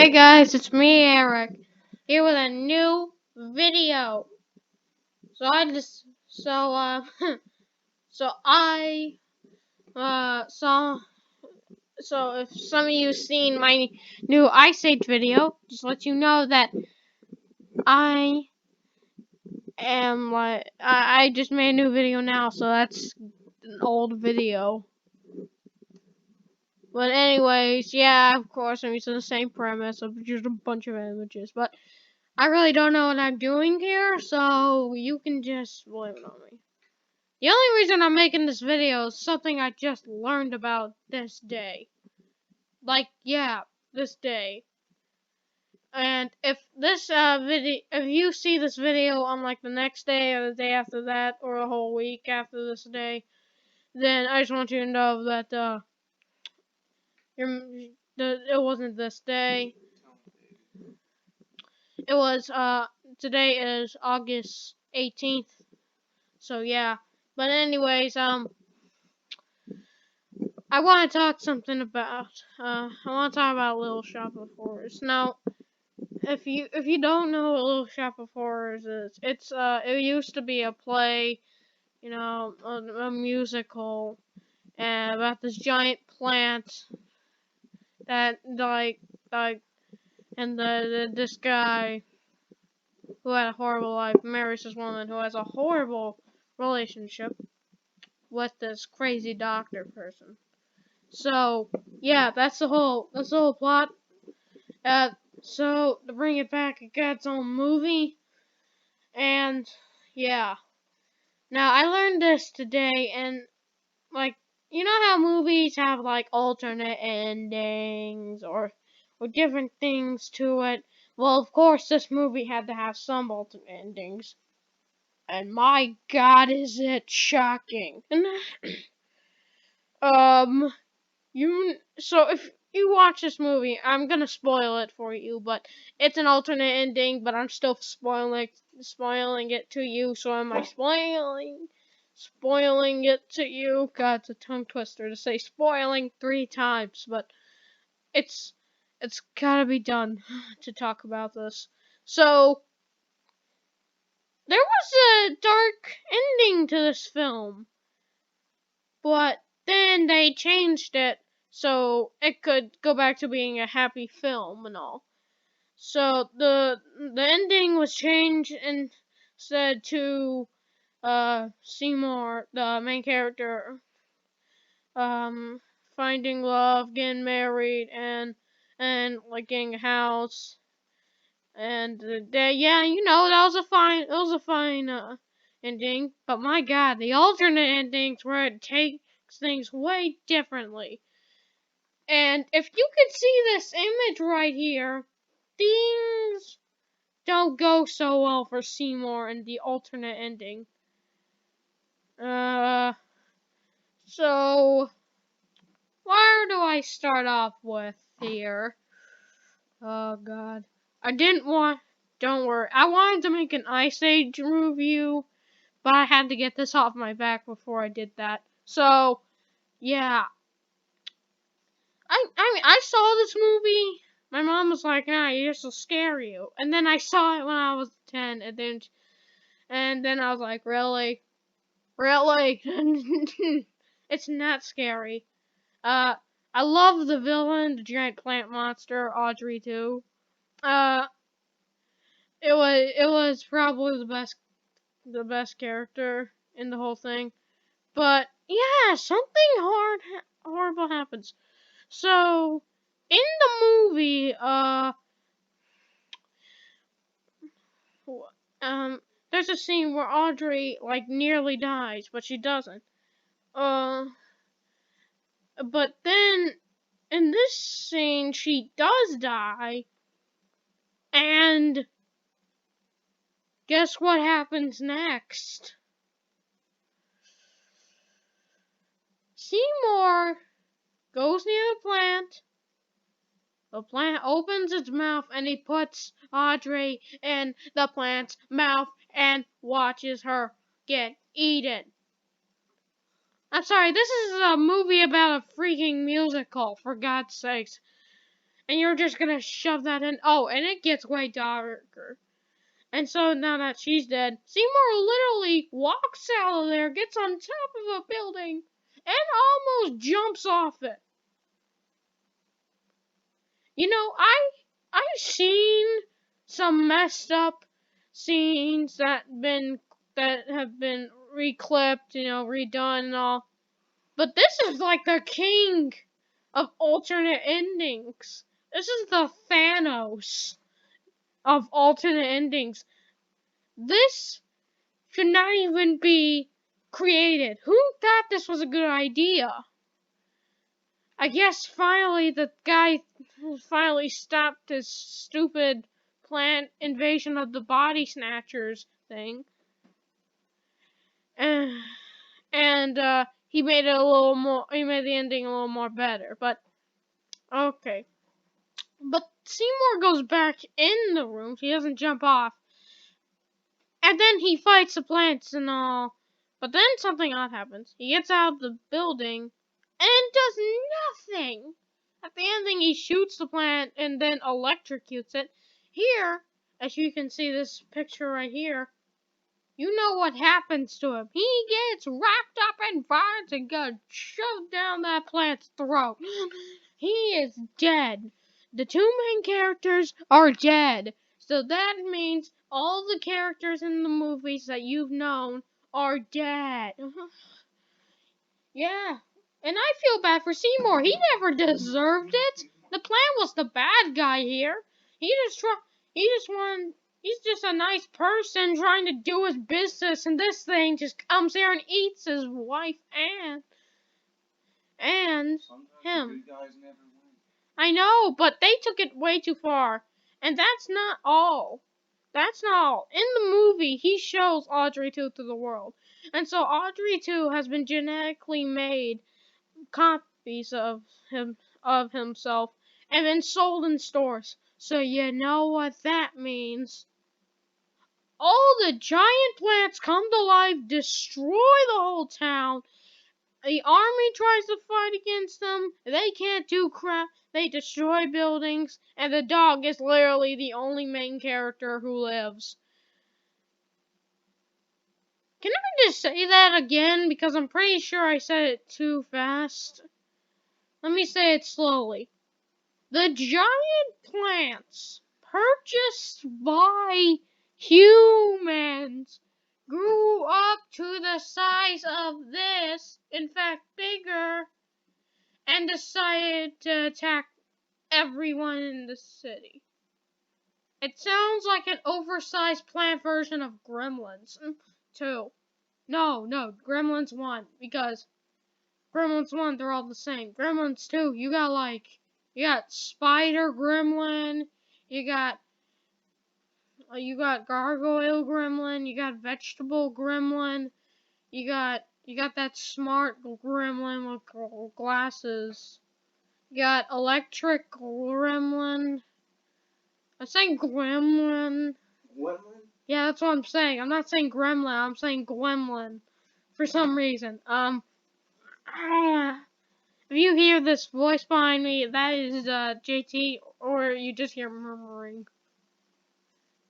Hey guys, it's me, Eric, here with a new video. So I just, so, so I, saw, so if some of you seen my new Ice Age video, just let you know that I am, I just made a new video now, so that's an old video. But anyways, yeah, of course, I'm using the same premise of just a bunch of images, but I really don't know what I'm doing here, so you can just blame it on me. The only reason I'm making this video is something I just learned about this day. This day. And if this if you see this video on like the next day or the day after that or a whole week after this day, then I just want you to know that it wasn't this day. It was today is August 18th. So yeah. But anyways, I want to talk something about I want to talk about Little Shop of Horrors. Now, if you don't know what Little Shop of Horrors is, it used to be a play, a musical, about this giant plant that like and this guy who had a horrible life marries this woman who has a horrible relationship with this crazy doctor person. So yeah, that's the whole plot. So to bring it back, it got its own movie, and yeah. Now I learned this today, and like you know how movies have like alternate endings or different things to it. Well, of course, this movie had to have some alternate endings, and my God, is it shocking! And um, if you watch this movie, I'm gonna spoil it for you, but it's an alternate ending, but I'm still spoiling it to you, so am I spoiling it to you? God, it's a tongue twister to say spoiling 3 times, but it's gotta be done to talk about this. So there was a dark ending to this film, but then they changed it so it could go back to being a happy film and all. So the ending was changed instead to Seymour, the main character, finding love, getting married, and like getting a house. And yeah, that was a fine ending. But my God, the alternate endings where it takes things way differently. And if you could see this image right here, things don't go so well for Seymour in the alternate ending. So where do I start off with here? Oh God, don't worry, I wanted to make an Ice Age review, but I had to get this off my back before I did that. So yeah, I saw this movie. My mom was like, "Nah, this will scare you." And then I saw it when I was 10, and then I was like, "Really, really?" It's not scary. Uh, I love the villain, the giant plant monster, Audrey too. Uh, it was probably the best character in the whole thing. But yeah, something horrible happens. So in the movie, there's a scene where Audrey like nearly dies, but she doesn't. Uh, but then in this scene, she does die, and guess what happens next? Seymour goes near the plant. The plant opens its mouth and he puts Audrey in the plant's mouth and watches her get eaten. I'm sorry, this is a movie about a freaking musical, for God's sakes. and you're just gonna shove that in. Oh, and it gets way darker. And so now that she's dead, Seymour literally walks out of there, gets on top of a building, and almost jumps off it. You know, I've seen some messed up scenes that have been reclipped, redone and all. But this is like the king of alternate endings. This is the Thanos of alternate endings. This should not even be created. Who thought this was a good idea? I guess finally the guy finally stopped his stupid plant invasion of the body snatchers thing. And he made it a little more, he made the ending a little more better, but okay. But Seymour goes back in the room, he doesn't jump off. And then he fights the plants and all. But then something odd happens. He gets out of the building and does nothing. At the ending, he shoots the plant and then electrocutes it. Here, as you can see this picture right here, you know what happens to him. He gets wrapped up in vines and gets shoved down that plant's throat. He is dead. The two main characters are dead. So that means all the characters in the movies that you've known are dead. Yeah. And I feel bad for Seymour. He never deserved it. The plant was the bad guy here. He's just a nice person trying to do his business, and this thing just comes here and eats his wife and him. I know, but they took it way too far. And that's not all. That's not all. In the movie, he shows Audrey 2 to the world. And so Audrey 2 has been genetically made copies of himself and then sold in stores. So you know what that means. All the giant plants come to life, destroy the whole town. The army tries to fight against them. They can't do crap. They destroy buildings. And the dog is literally the only main character who lives. Can I just say that again? Because I'm pretty sure I said it too fast. Let me say it slowly. The giant plants purchased by humans grew up to the size of this, in fact bigger, and decided to attack everyone in the city. It sounds like an oversized plant version of Gremlins 2. No, Gremlins 1, because Gremlins 1, they're all the same. Gremlins 2, you got Spider Gremlin, you got Gargoyle Gremlin, you got Vegetable Gremlin, you got that smart Gremlin with glasses. You got Electric Gremlin. I'm saying Gremlin. Gremlin? Yeah, that's what I'm saying. I'm not saying Gremlin. I'm saying Gremlin. For some reason. If you hear this voice behind me, that is JT, or you just hear murmuring.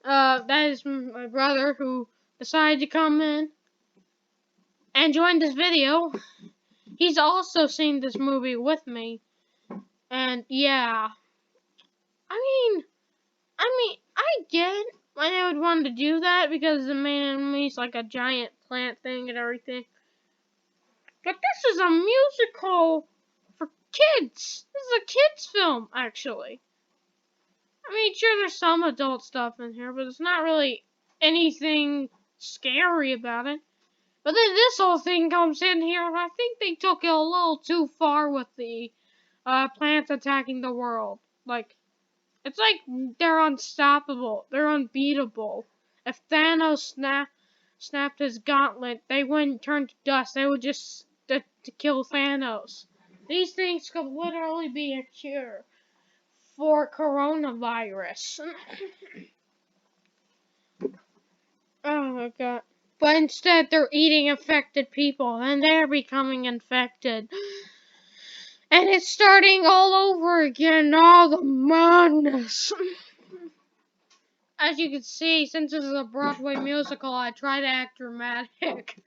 That is my brother who decided to come in and join this video. He's also seen this movie with me. And yeah. I mean, I get why they would want to do that because the main enemy's like a giant plant thing and everything. But this is a musical for kids. This is a kids' film, actually. I mean, sure, there's some adult stuff in here, but it's not really anything scary about it. But then this whole thing comes in here, and I think they took it a little too far with the plants attacking the world. It's like they're unstoppable. They're unbeatable. If Thanos snapped his gauntlet, they wouldn't turn to dust. They would just to kill Thanos. These things could literally be a cure for coronavirus. Oh my god. But instead, they're eating infected people, and they're becoming infected. And it's starting all over again, all the madness. As you can see, since this is a Broadway musical, I try to act dramatic.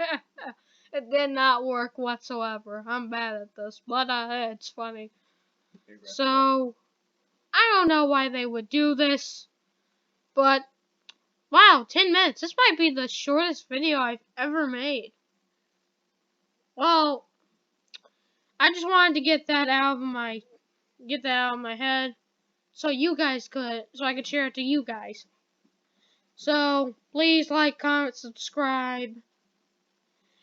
It did not work whatsoever. I'm bad at this, but it's funny. So, I don't know why they would do this, but wow, 10 minutes. This might be the shortest video I've ever made. Well, I just wanted to get that out of my head so I could share it to you guys. So, please like, comment, subscribe.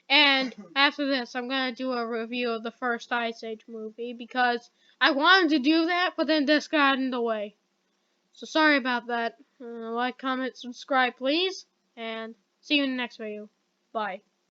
And after this, I'm going to do a review of the first Ice Age movie because I wanted to do that, but then this got in the way. So sorry about that. Like, comment, subscribe, please. And see you in the next video. Bye.